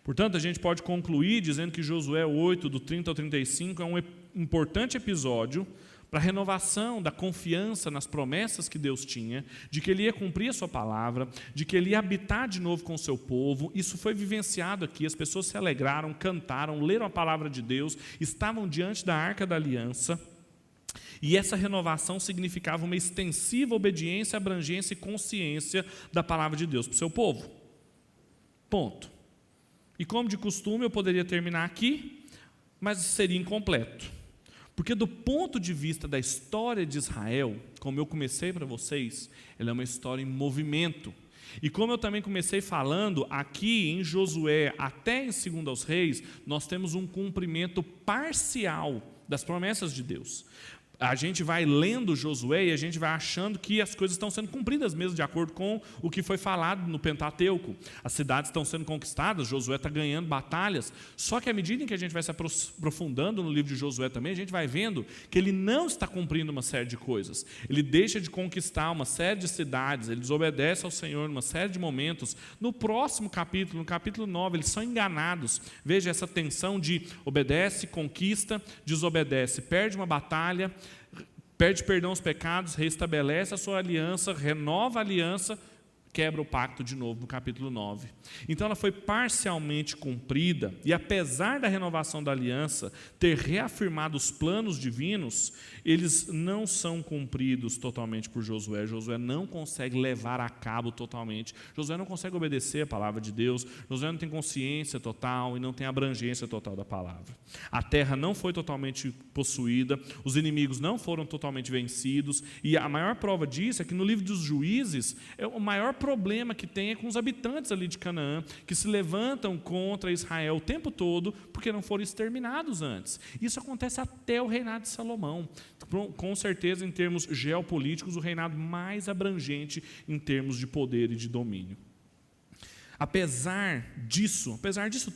Portanto, a gente pode concluir dizendo que Josué 8, do 30 ao 35, é um importante episódio para a renovação da confiança nas promessas que Deus tinha, de que Ele ia cumprir a sua palavra, de que Ele ia habitar de novo com o seu povo. Isso foi vivenciado aqui, as pessoas se alegraram, cantaram, leram a palavra de Deus, estavam diante da Arca da Aliança, e essa renovação significava uma extensiva obediência, abrangência e consciência da palavra de Deus para o seu povo. Ponto. E como de costume, eu poderia terminar aqui, mas seria incompleto. Porque do ponto de vista da história de Israel, como eu comecei para vocês, ela é uma história em movimento. E como eu também comecei falando, aqui em Josué, até em 2 aos Reis, nós temos um cumprimento parcial das promessas de Deus. A gente vai lendo Josué e a gente vai achando que as coisas estão sendo cumpridas mesmo de acordo com o que foi falado no Pentateuco. As cidades estão sendo conquistadas, Josué está ganhando batalhas. Só que à medida em que a gente vai se aprofundando no livro de Josué também, a gente vai vendo que ele não está cumprindo uma série de coisas. Ele deixa de conquistar uma série de cidades, ele desobedece ao Senhor numa série de momentos. No próximo capítulo, no capítulo 9, eles são enganados. Veja essa tensão de obedece, conquista, desobedece, perde uma batalha, pede perdão aos pecados, restabelece a sua aliança, renova a aliança, quebra o pacto de novo no capítulo 9. Então ela foi parcialmente cumprida, e apesar da renovação da aliança ter reafirmado os planos divinos, eles não são cumpridos totalmente por Josué. Josué não consegue levar a cabo totalmente. Josué não consegue obedecer a palavra de Deus. Josué não tem consciência total e não tem abrangência total da palavra. A terra não foi totalmente possuída, os inimigos não foram totalmente vencidos, e a maior prova disso é que no livro dos Juízes, o maior problema que tem é com os habitantes ali de Canaã, que se levantam contra Israel o tempo todo, porque não foram exterminados antes. Isso acontece até o reinado de Salomão. Com certeza, em termos geopolíticos, o reinado mais abrangente em termos de poder e de domínio. Apesar disso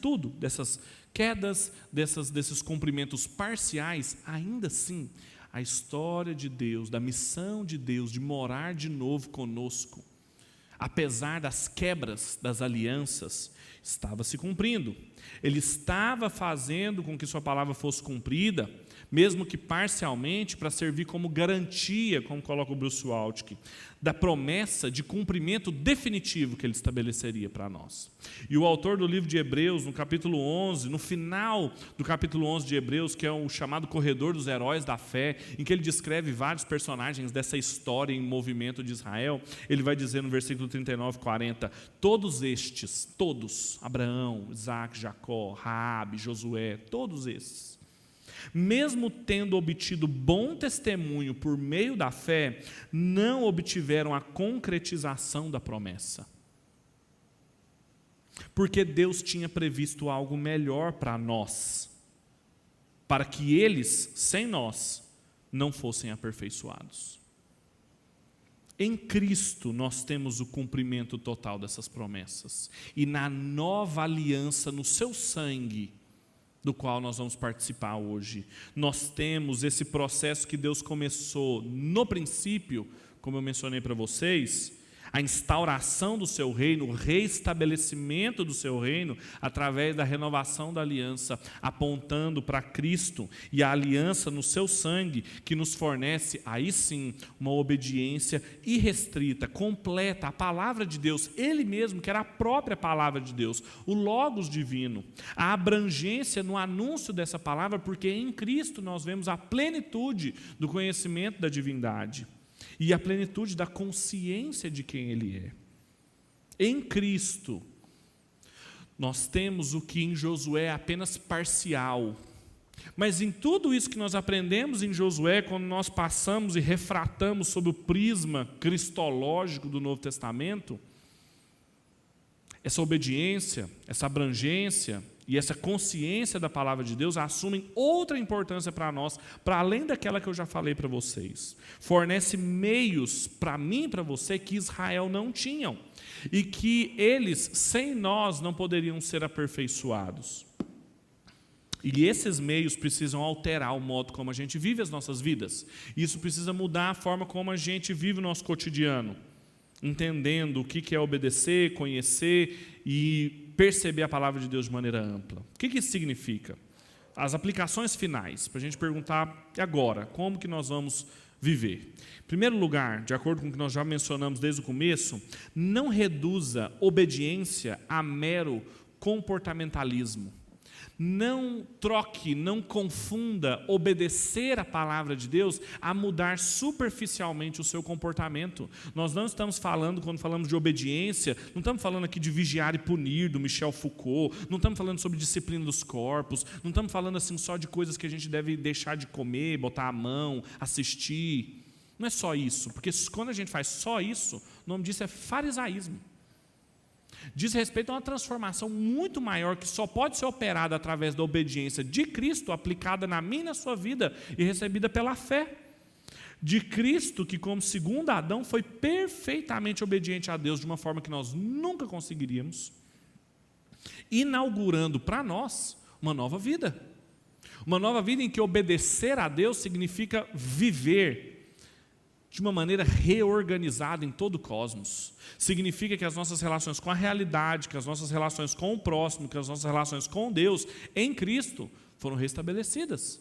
tudo, dessas quedas, desses cumprimentos parciais, ainda assim, a história de Deus, da missão de Deus, de morar de novo conosco, apesar das quebras das alianças, estava se cumprindo. Ele estava fazendo com que sua palavra fosse cumprida, mesmo que parcialmente, para servir como garantia, como coloca o Bruce Waltke, da promessa de cumprimento definitivo que ele estabeleceria para nós. E o autor do livro de Hebreus, no capítulo 11, no final do capítulo 11 de Hebreus, que é o chamado corredor dos heróis da fé, em que ele descreve vários personagens dessa história em movimento de Israel, ele vai dizer no versículo 39 e 40, todos estes, Abraão, Isaac, Jacó, Raabe, Josué, todos esses, mesmo tendo obtido bom testemunho por meio da fé, não obtiveram a concretização da promessa. Porque Deus tinha previsto algo melhor para nós, para que eles, sem nós, não fossem aperfeiçoados. Em Cristo nós temos o cumprimento total dessas promessas, e na nova aliança, no seu sangue, do qual nós vamos participar hoje, nós temos esse processo que Deus começou no princípio, como eu mencionei para vocês, a instauração do seu reino, o reestabelecimento do seu reino, através da renovação da aliança, apontando para Cristo e a aliança no seu sangue, que nos fornece, aí sim, uma obediência irrestrita, completa, à palavra de Deus, Ele mesmo, que era a própria palavra de Deus, o Logos divino, a abrangência no anúncio dessa palavra, porque em Cristo nós vemos a plenitude do conhecimento da divindade e a plenitude da consciência de quem Ele é. Em Cristo, nós temos o que em Josué é apenas parcial, mas em tudo isso que nós aprendemos em Josué, quando nós passamos e refratamos sobre o prisma cristológico do Novo Testamento, essa obediência, essa abrangência e essa consciência da palavra de Deus assumem outra importância para nós, para além daquela que eu já falei para vocês. Fornece meios para mim e para você que Israel não tinham e que eles, sem nós, não poderiam ser aperfeiçoados. E esses meios precisam alterar o modo como a gente vive as nossas vidas. Isso precisa mudar a forma como a gente vive o nosso cotidiano, entendendo o que é obedecer, conhecer e perceber a palavra de Deus de maneira ampla. O que isso significa? As aplicações finais, para a gente perguntar, e agora, como que nós vamos viver? Em primeiro lugar, de acordo com o que nós já mencionamos desde o começo, não reduza obediência a mero comportamentalismo. Não troque, não confunda obedecer a palavra de Deus a mudar superficialmente o seu comportamento. Nós não estamos falando, quando falamos de obediência, não estamos falando aqui de vigiar e punir, do Michel Foucault, não estamos falando sobre disciplina dos corpos, não estamos falando assim só de coisas que a gente deve deixar de comer, botar a mão, assistir. Não é só isso, porque quando a gente faz só isso, o nome disso é farisaísmo. Diz respeito a uma transformação muito maior que só pode ser operada através da obediência de Cristo, aplicada na minha e na sua vida e recebida pela fé. De Cristo, que como segundo Adão foi perfeitamente obediente a Deus de uma forma que nós nunca conseguiríamos, inaugurando para nós uma nova vida. Uma nova vida em que obedecer a Deus significa viver de uma maneira reorganizada em todo o cosmos. Significa que as nossas relações com a realidade, que as nossas relações com o próximo, que as nossas relações com Deus, em Cristo, foram restabelecidas.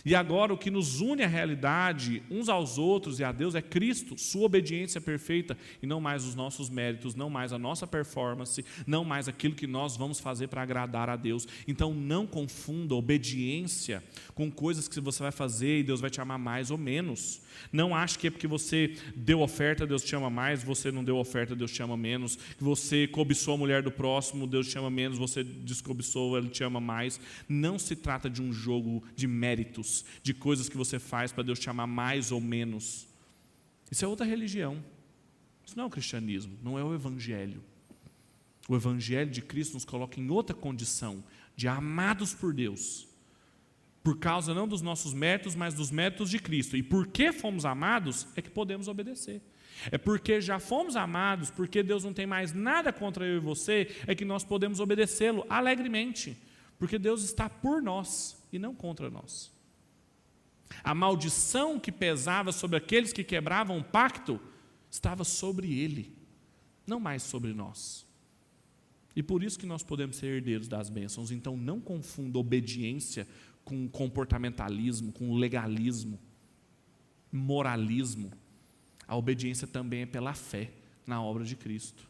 E agora o que nos une à realidade, uns aos outros e a Deus, é Cristo, sua obediência perfeita, e não mais os nossos méritos, não mais a nossa performance, não mais aquilo que nós vamos fazer para agradar a Deus. Então não confunda obediência com coisas que você vai fazer e Deus vai te amar mais ou menos. Não ache que é porque você deu oferta, Deus te ama mais, você não deu oferta, Deus te ama menos, que você cobiçou a mulher do próximo, Deus te ama menos, você descobiçou, Ele te ama mais. Não se trata de um jogo de méritos, de coisas que você faz para Deus te amar mais ou menos. Isso é outra religião. Isso não é o cristianismo, não é o evangelho. O evangelho de Cristo nos coloca em outra condição, de amados por Deus, por causa não dos nossos méritos, mas dos méritos de Cristo. E porque fomos amados, é que podemos obedecer. É porque já fomos amados, porque Deus não tem mais nada contra eu e você, é que nós podemos obedecê-lo alegremente. Porque Deus está por nós e não contra nós. A maldição que pesava sobre aqueles que quebravam o pacto estava sobre Ele, não mais sobre nós. E por isso que nós podemos ser herdeiros das bênçãos. Então não confunda obediência com comportamentalismo, com legalismo, moralismo. A obediência também é pela fé na obra de Cristo.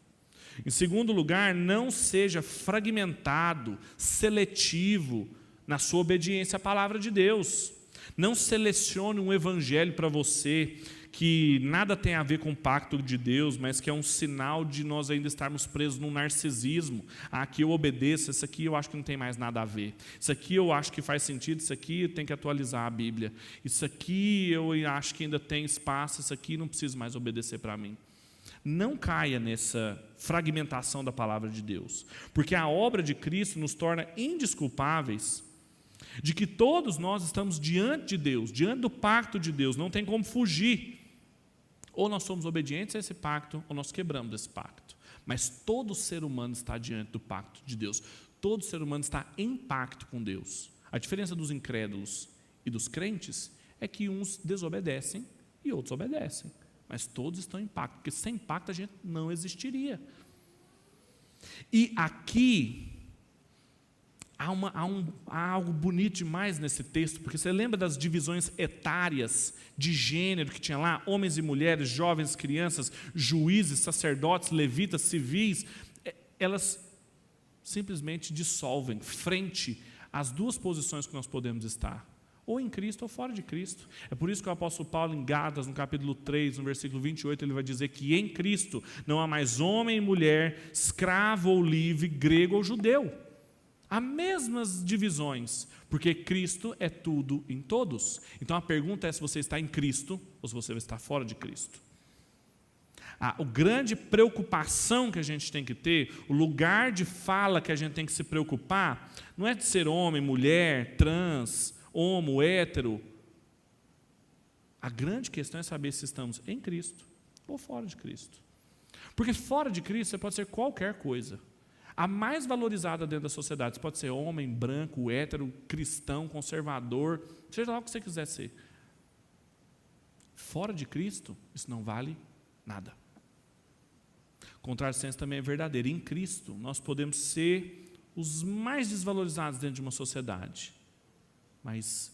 Em segundo lugar, não seja fragmentado, seletivo na sua obediência à palavra de Deus. Não selecione um evangelho para você que nada tem a ver com o pacto de Deus, mas que é um sinal de nós ainda estarmos presos num narcisismo. Aqui eu obedeço, isso aqui eu acho que não tem mais nada a ver. Isso aqui eu acho que faz sentido, isso aqui tem que atualizar a Bíblia. Isso aqui eu acho que ainda tem espaço, isso aqui não preciso mais obedecer para mim. Não caia nessa fragmentação da palavra de Deus, porque a obra de Cristo nos torna indesculpáveis de que todos nós estamos diante de Deus, diante do pacto de Deus, não tem como fugir. Ou nós somos obedientes a esse pacto, ou nós quebramos esse pacto. Mas todo ser humano está diante do pacto de Deus. Todo ser humano está em pacto com Deus. A diferença dos incrédulos e dos crentes é que uns desobedecem e outros obedecem. mas todos estão em pacto, porque sem pacto a gente não existiria. E aqui há algo bonito demais nesse texto, porque você lembra das divisões etárias de gênero que tinha lá? Homens e mulheres, jovens, crianças, juízes, sacerdotes, levitas, civis. Elas simplesmente dissolvem frente às duas posições que nós podemos estar, ou em Cristo ou fora de Cristo. É por isso que o apóstolo Paulo, em Gálatas, no capítulo 3, no versículo 28, ele vai dizer que em Cristo não há mais homem e mulher, escravo ou livre, grego ou judeu. Há mesmas divisões, porque Cristo é tudo em todos. Então a pergunta é se você está em Cristo ou se você está fora de Cristo. A grande preocupação que a gente tem que ter, o lugar de fala que a gente tem que se preocupar, não é de ser homem, mulher, trans, homo, hétero. A grande questão é saber se estamos em Cristo ou fora de Cristo. Porque fora de Cristo você pode ser qualquer coisa. A mais valorizada dentro da sociedade, você pode ser homem, branco, hétero, cristão, conservador, seja lá o que você quiser ser. Fora de Cristo, isso não vale nada. Contrário senso também é verdadeiro. Em Cristo, nós podemos ser os mais desvalorizados dentro de uma sociedade. Mas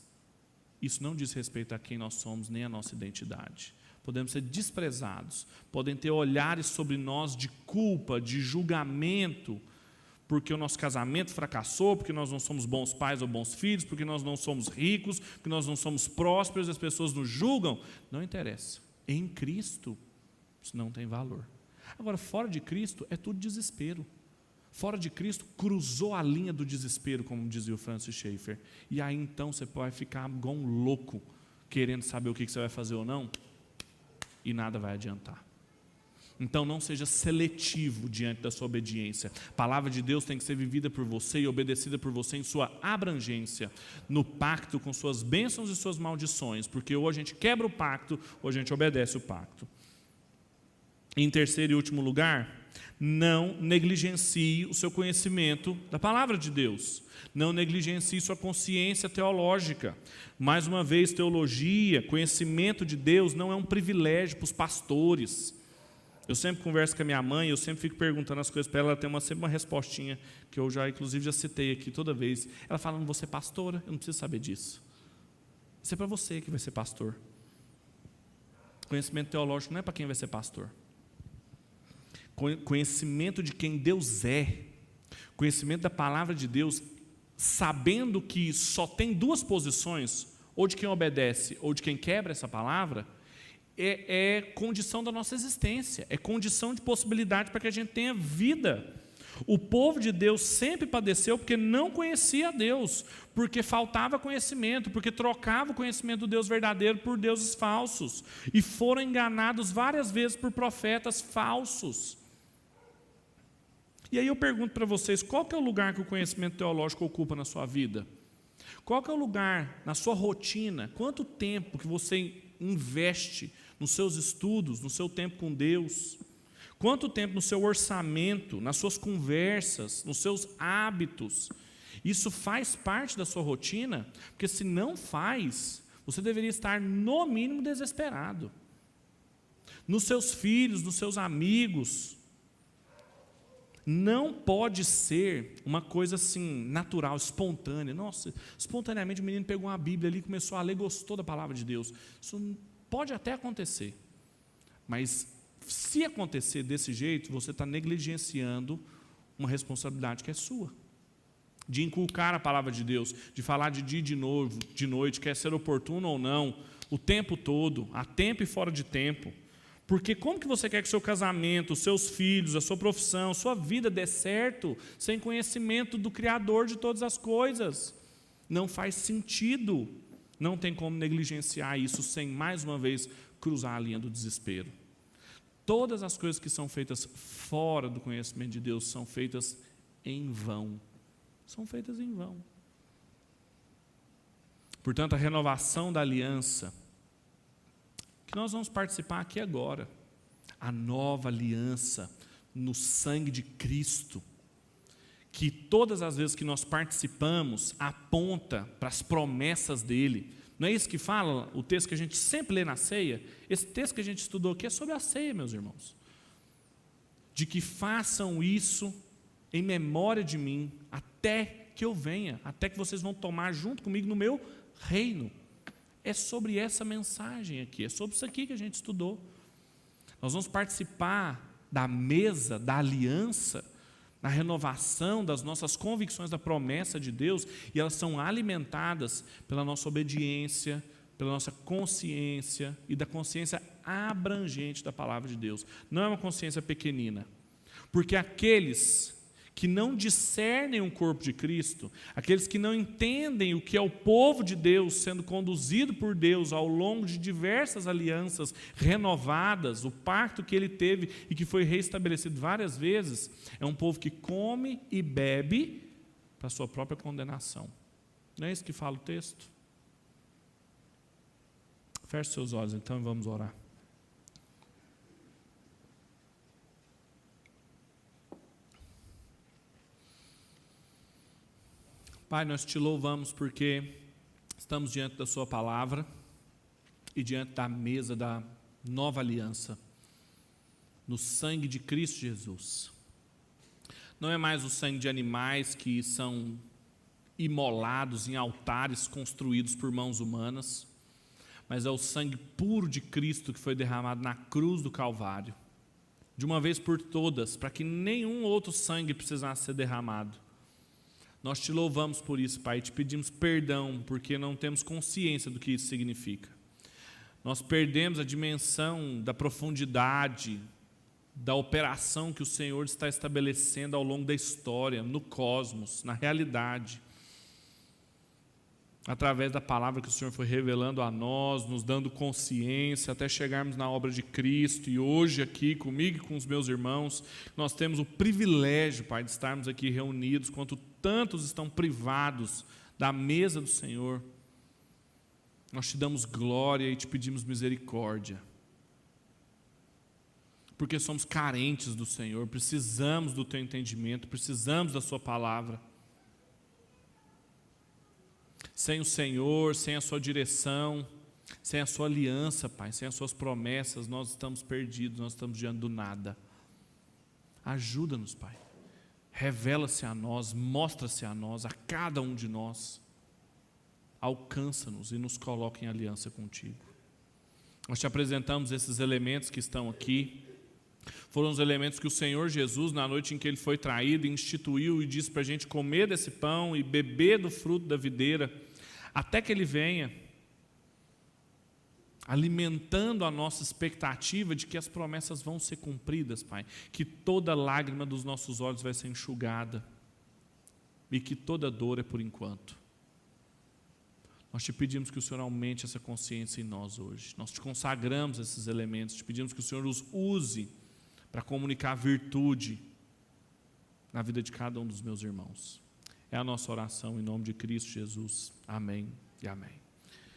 isso não diz respeito a quem nós somos, nem a nossa identidade. Podemos ser desprezados, podem ter olhares sobre nós de culpa, de julgamento, porque o nosso casamento fracassou, porque nós não somos bons pais ou bons filhos, porque nós não somos ricos, porque nós não somos prósperos, as pessoas nos julgam. Não interessa. Em Cristo, isso não tem valor. Agora, fora de Cristo, é tudo desespero. Fora de Cristo, cruzou a linha do desespero, como dizia o Francis Schaeffer. E aí, então, você vai ficar igual um louco, querendo saber o que você vai fazer ou não, e nada vai adiantar. Então, não seja seletivo diante da sua obediência. A palavra de Deus tem que ser vivida por você e obedecida por você em sua abrangência, no pacto com suas bênçãos e suas maldições, porque ou a gente quebra o pacto, ou a gente obedece o pacto. Em terceiro e último lugar, não negligencie o seu conhecimento da palavra de Deus. Não negligencie sua consciência teológica. Mais uma vez, teologia, conhecimento de Deus não é um privilégio para os pastores. Eu sempre converso com a minha mãe, eu sempre fico perguntando as coisas para ela, ela tem sempre uma respostinha, que eu inclusive já citei aqui toda vez. Ela fala, não vou ser pastora, eu não preciso saber disso. Isso é para você que vai ser pastor. Conhecimento teológico não é para quem vai ser pastor. Conhecimento de quem Deus é, conhecimento da palavra de Deus, sabendo que só tem duas posições, ou de quem obedece ou de quem quebra essa palavra, é condição da nossa existência, é condição de possibilidade para que a gente tenha vida. O povo de Deus sempre padeceu porque não conhecia a Deus, porque faltava conhecimento, porque trocava o conhecimento do Deus verdadeiro por deuses falsos, e foram enganados várias vezes por profetas falsos. E aí eu pergunto para vocês, qual que é o lugar que o conhecimento teológico ocupa na sua vida? Qual que é o lugar na sua rotina? Quanto tempo que você investe nos seus estudos, no seu tempo com Deus? Quanto tempo no seu orçamento, nas suas conversas, nos seus hábitos? Isso faz parte da sua rotina? Porque se não faz, você deveria estar no mínimo desesperado. Nos seus filhos, nos seus amigos. Não pode ser uma coisa assim, natural, espontânea. Nossa, espontaneamente o menino pegou uma Bíblia ali, começou a ler, gostou da palavra de Deus. Isso pode até acontecer. Mas se acontecer desse jeito, você está negligenciando uma responsabilidade que é sua. De inculcar a palavra de Deus, de falar de dia e de noite, quer ser oportuno ou não, o tempo todo, a tempo e fora de tempo. Porque como que você quer que o seu casamento, os seus filhos, a sua profissão, a sua vida dê certo sem conhecimento do Criador de todas as coisas? Não faz sentido. Não tem como negligenciar isso sem, mais uma vez, cruzar a linha do desespero. Todas as coisas que são feitas fora do conhecimento de Deus são feitas em vão. São feitas em vão. Portanto, a renovação da aliança que nós vamos participar aqui agora, a nova aliança no sangue de Cristo, que todas as vezes que nós participamos, aponta para as promessas dele. Não é isso que fala o texto que a gente sempre lê na ceia? Esse texto que a gente estudou aqui é sobre a ceia, meus irmãos. De que façam isso em memória de mim, até que eu venha, até que vocês vão tomar junto comigo no meu reino. É sobre essa mensagem aqui, é sobre isso aqui que a gente estudou. Nós vamos participar da mesa, da aliança, na renovação das nossas convicções da promessa de Deus, e elas são alimentadas pela nossa obediência, pela nossa consciência e da consciência abrangente da palavra de Deus. Não é uma consciência pequenina, porque aqueles que não discernem o corpo de Cristo, aqueles que não entendem o que é o povo de Deus sendo conduzido por Deus ao longo de diversas alianças renovadas, o pacto que ele teve e que foi reestabelecido várias vezes, é um povo que come e bebe para a sua própria condenação. Não é isso que fala o texto? Feche seus olhos então e vamos orar. Pai, nós te louvamos porque estamos diante da sua palavra e diante da mesa da nova aliança, no sangue de Cristo Jesus. Não é mais o sangue de animais que são imolados em altares construídos por mãos humanas, mas é o sangue puro de Cristo que foi derramado na cruz do Calvário, de uma vez por todas, para que nenhum outro sangue precisasse ser derramado. Nós te louvamos por isso, Pai, e te pedimos perdão, porque não temos consciência do que isso significa. Nós perdemos a dimensão da profundidade, da operação que o Senhor está estabelecendo ao longo da história, no cosmos, na realidade. Através da palavra que o Senhor foi revelando a nós, nos dando consciência, até chegarmos na obra de Cristo. E hoje aqui, comigo e com os meus irmãos, nós temos o privilégio, Pai, de estarmos aqui reunidos, enquanto tantos estão privados da mesa do Senhor. Nós te damos glória e te pedimos misericórdia, porque somos carentes do Senhor, precisamos do teu entendimento, precisamos da sua palavra. Sem o Senhor, sem a sua direção, sem a sua aliança, Pai, sem as suas promessas, nós estamos perdidos, nós estamos diante do nada. Ajuda-nos, Pai. Revela-se a nós, mostra-se a nós, a cada um de nós. Alcança-nos e nos coloca em aliança contigo. Nós te apresentamos esses elementos que estão aqui. Foram os elementos que o Senhor Jesus, na noite em que Ele foi traído, instituiu e disse para a gente comer desse pão e beber do fruto da videira, até que Ele venha, alimentando a nossa expectativa de que as promessas vão ser cumpridas, Pai, que toda lágrima dos nossos olhos vai ser enxugada e que toda dor é por enquanto. Nós te pedimos que o Senhor aumente essa consciência em nós hoje. Nós te consagramos esses elementos, te pedimos que o Senhor os use para comunicar virtude na vida de cada um dos meus irmãos. É a nossa oração em nome de Cristo Jesus. Amém e amém.